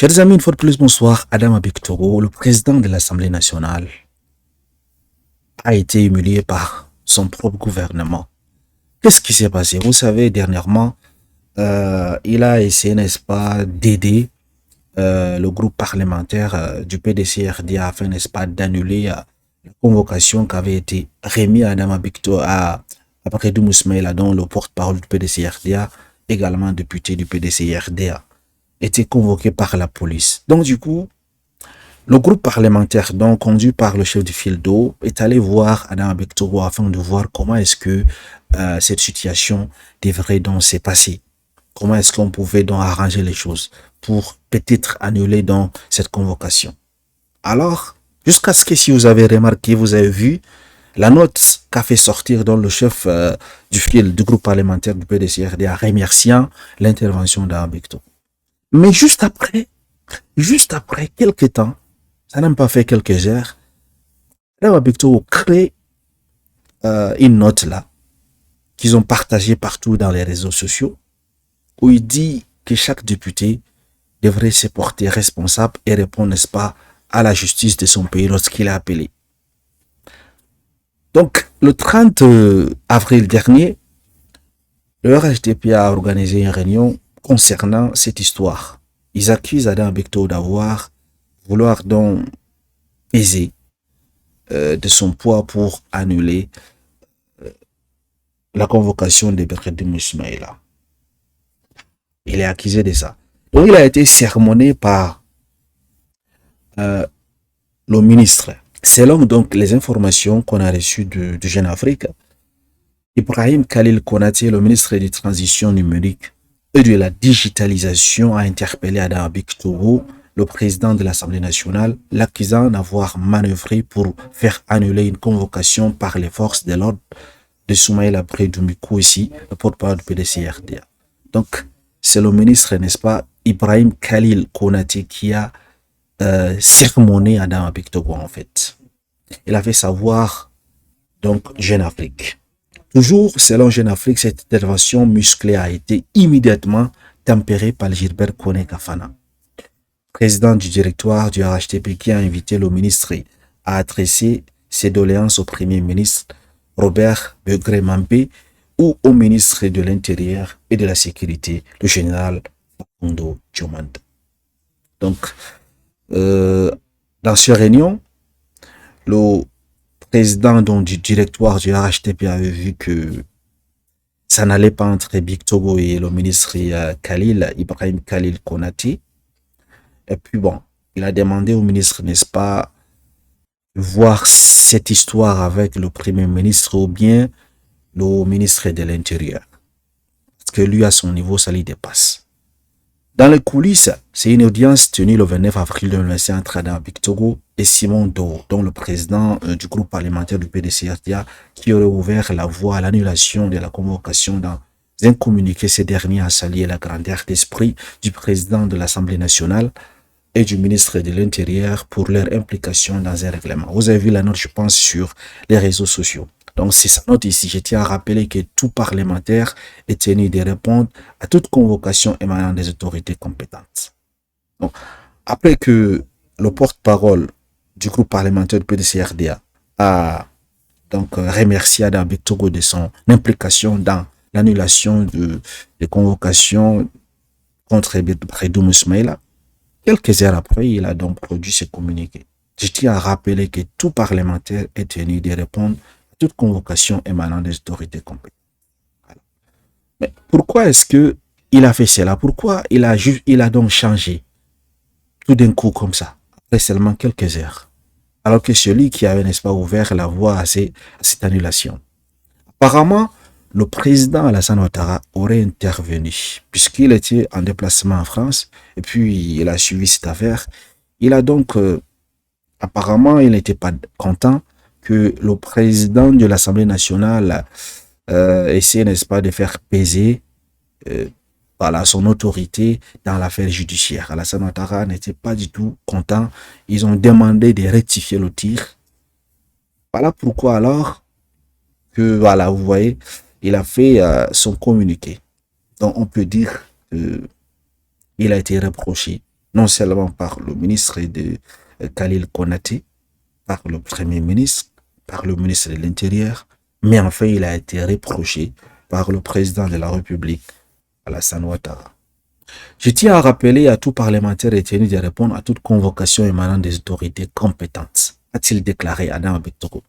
Chers amis, une fois de plus, bonsoir. Adama Barrow, le président de l'Assemblée nationale, a été humilié par son propre gouvernement. Qu'est-ce qui s'est passé? Vous savez, dernièrement, il a essayé, n'est-ce pas, d'aider le groupe parlementaire du PDCRD afin, n'est-ce pas, d'annuler la convocation qui avait été remise à Adama Barrow après Doum Ismaïla, dont le porte-parole du PDCRDA, également député du PDCRDA, était convoqué par la police. Donc, du coup, le groupe parlementaire, donc conduit par le chef du file d'eau, est allé voir Adama Barrow afin de voir comment est-ce que cette situation devrait donc se passer. Comment est-ce qu'on pouvait donc arranger les choses pour peut-être annuler donc cette convocation. Alors, jusqu'à ce que, si vous avez remarqué, vous avez vu la note qu'a fait sortir dans le chef du file du groupe parlementaire du PDCRD en remerciant l'intervention d'Adama Barrow. Mais juste après quelques temps, ça n'a pas fait quelques heures, Adama Barrow crée une note là, qu'ils ont partagée partout dans les réseaux sociaux, où il dit que chaque député devrait se porter responsable et répondre, n'est-ce pas, à la justice de son pays lorsqu'il est appelé. Donc, le 30 avril dernier, le RHDP a organisé une réunion concernant cette histoire. Ils accusent Adama Barrow vouloir donc peser de son poids pour annuler la convocation de Doum Ismaïla. Il est accusé de ça. Donc, il a été sermonné par le ministre. Selon donc les informations qu'on a reçues du Jeune Afrique, Ibrahim Khalil Konaté, le ministre de la Transition numérique et de la digitalisation, a interpellé Adama Barrow, le président de l'Assemblée nationale, l'accusant d'avoir manœuvré pour faire annuler une convocation par les forces de l'ordre de Soumaïla Bredoumikou, ici, le porte-parole du PDCRDA. Donc, c'est le ministre, n'est-ce pas, Ibrahim Khalil Konaté, qui a sermonné Adama Barrow, en fait. Il a fait savoir, donc, Jeune Afrique. Toujours, selon Jeune Afrique, cette intervention musclée a été immédiatement tempérée par Gilbert Kone Kafana, président du directoire du RHDP, qui a invité le ministre à adresser ses doléances au Premier ministre Robert Begré-Mambé ou au ministre de l'Intérieur et de la Sécurité, le général Facundo Diomande. Donc, dans cette réunion, le président donc, du directoire du RHDP avait vu que ça n'allait pas entre Barrow et le ministre Ibrahim Khalil Konaté. Et puis bon, il a demandé au ministre, n'est-ce pas, de voir cette histoire avec le Premier ministre ou bien le ministre de l'Intérieur. Parce que lui, à son niveau, ça lui dépasse. Dans les coulisses, c'est une audience tenue le 29 avril 2025 entre Adama Barrow et Simon Ndao, dont le président du groupe parlementaire du PDCRDA, qui aurait ouvert la voie à l'annulation de la convocation. Dans un communiqué, ces derniers a salué la grandeur d'esprit du président de l'Assemblée nationale et du ministre de l'Intérieur pour leur implication dans un règlement. Vous avez vu la note, je pense, sur les réseaux sociaux. Donc, c'est sa note ici. Je tiens à rappeler que tout parlementaire est tenu de répondre à toute convocation émanant des autorités compétentes. Donc, après que le porte-parole du groupe parlementaire du PDCRDA a donc remercié Adama Barrow de son implication dans l'annulation des convocations contre Doum Ismaïla, quelques heures après, il a donc produit ce communiqué. Je tiens à rappeler que tout parlementaire est tenu de répondre à toute convocation émanant des autorités compétentes. Mais pourquoi est-ce qu'il a fait cela? Pourquoi il a donc changé tout d'un coup comme ça, après seulement quelques heures? Alors que celui qui avait, n'est-ce pas, ouvert la voie à cette annulation. Apparemment, le président Alassane Ouattara aurait intervenu, puisqu'il était en déplacement en France, et puis il a suivi cette affaire. Il a donc, apparemment, il n'était pas content que le président de l'Assemblée nationale essaie, n'est-ce pas, de faire peser voilà, son autorité dans l'affaire judiciaire. Alassane Ouattara n'était pas du tout content. Ils ont demandé de rectifier le tir. Voilà pourquoi alors que, voilà, vous voyez, il a fait son communiqué. Donc, on peut dire qu'il a été reproché non seulement par le ministre de Khalil Konaté, par le Premier ministre, par le ministre de l'Intérieur, mais enfin il a été reproché par le président de la République, Alassane Ouattara. Je tiens à rappeler à tout parlementaire et tenu de répondre à toute convocation émanant des autorités compétentes, a-t-il déclaré Adam Bektoro.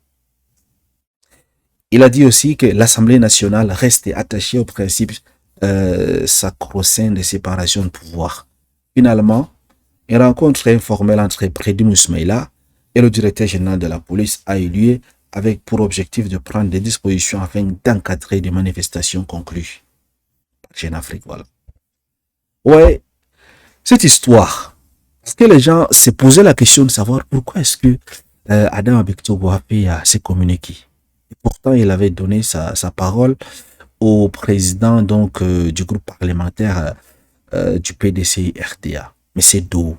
Il a dit aussi que l'Assemblée nationale reste attachée au principe sacro-saint de séparation de pouvoir. Finalement, une rencontre informelle entre Prédim Ismaïla et le directeur général de la police a eu lieu avec pour objectif de prendre des dispositions afin d'encadrer des manifestations conclues par Jeune Afrique. Voilà. Ouais, cette histoire, parce que les gens se posaient la question de savoir pourquoi est-ce que Adam Abektogo a fait ses communiqués. Et pourtant, il avait donné sa parole au président donc du groupe parlementaire du PDC-RTA. Mais c'est d'eau.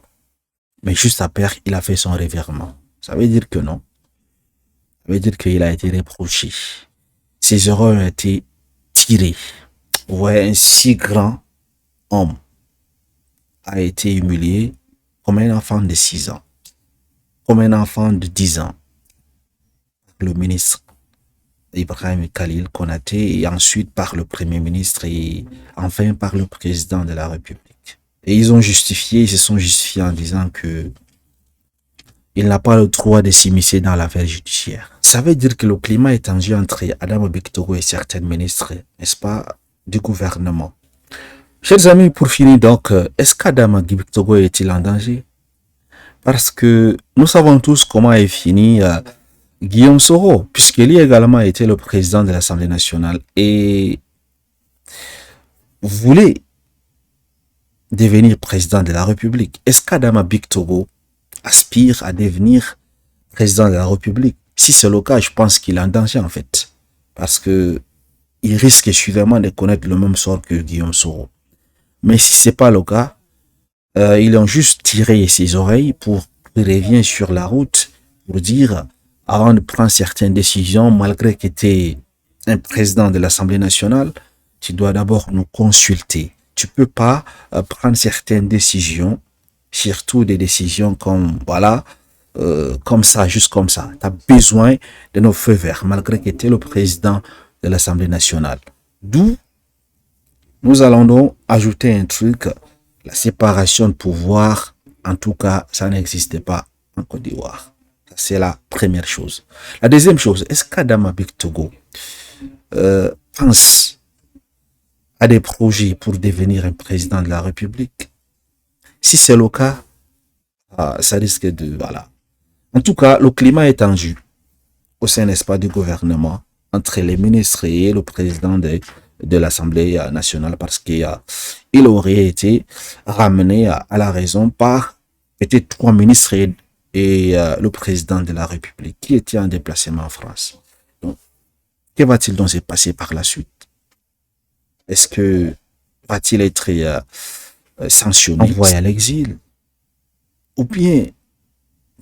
Mais juste après, il a fait son revirement. Ça veut dire que non. Ça veut dire qu'il a été reproché. Ses erreurs ont été tirées. Ouais, un si grand homme a été humilié comme un enfant de 6 ans, comme un enfant de 10 ans. Le ministre Ibrahim Khalil Konaté et ensuite par le Premier ministre et enfin par le président de la République. Et ils se sont justifiés en disant que il n'a pas le droit de s'immiscer dans l'affaire judiciaire. Ça veut dire que le climat est tendu entre Adam Bektoro et certains ministres, n'est-ce pas, du gouvernement. Chers amis, pour finir donc, est-ce qu'Adama Bektoro est-il en danger? Parce que nous savons tous comment est fini Guillaume Soro, puisqu'il a également été le président de l'Assemblée nationale et voulait devenir président de la République. Est-ce qu'Adama Bektoro aspire à devenir président de la République? Si c'est le cas, je pense qu'il est en danger en fait. Parce que il risque sûrement de connaître le même sort que Guillaume Soro. Mais si c'est pas le cas, ils ont juste tiré ses oreilles pour qu'il revienne sur la route pour dire, avant de prendre certaines décisions, malgré que tu es un président de l'Assemblée nationale, tu dois d'abord nous consulter. Tu peux pas prendre certaines décisions, surtout des décisions comme, voilà, comme ça, juste comme ça. Tu as besoin de nos feux verts, malgré que tu es le président de l'Assemblée nationale. D'où nous allons donc ajouter un truc, la séparation de pouvoir, en tout cas, ça n'existait pas en Côte d'Ivoire. C'est la première chose. La deuxième chose, est-ce qu'Adama Bektoro pense à des projets pour devenir un président de la République? Si c'est le cas, ça risque de... Voilà. En tout cas, le climat est tendu au sein, n'est-ce pas, du gouvernement entre les ministres et le président de l'Assemblée nationale parce qu'il aurait été ramené à la raison par peut-être 3 ministres et le président de la République qui était en déplacement en France. Donc, que va-t-il donc se passer par la suite? Est-ce que va-t-il être sanctionné, envoyé à l'exil? Ou bien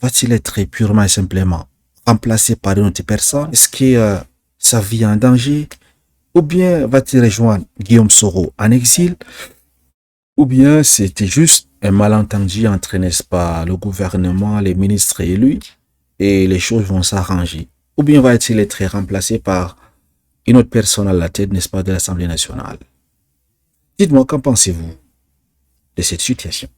va-t-il être purement et simplement remplacé par une autre personne? Est-ce que sa vie est en danger? Ou bien va-t-il rejoindre Guillaume Soro en exil? Ou bien c'était juste un malentendu entre, n'est-ce pas, le gouvernement, les ministres et lui, et les choses vont s'arranger? Ou bien va-t-il être remplacé par une autre personne à la tête, n'est-ce pas, de l'Assemblée nationale? Dites-moi, qu'en pensez-vous de cette situation?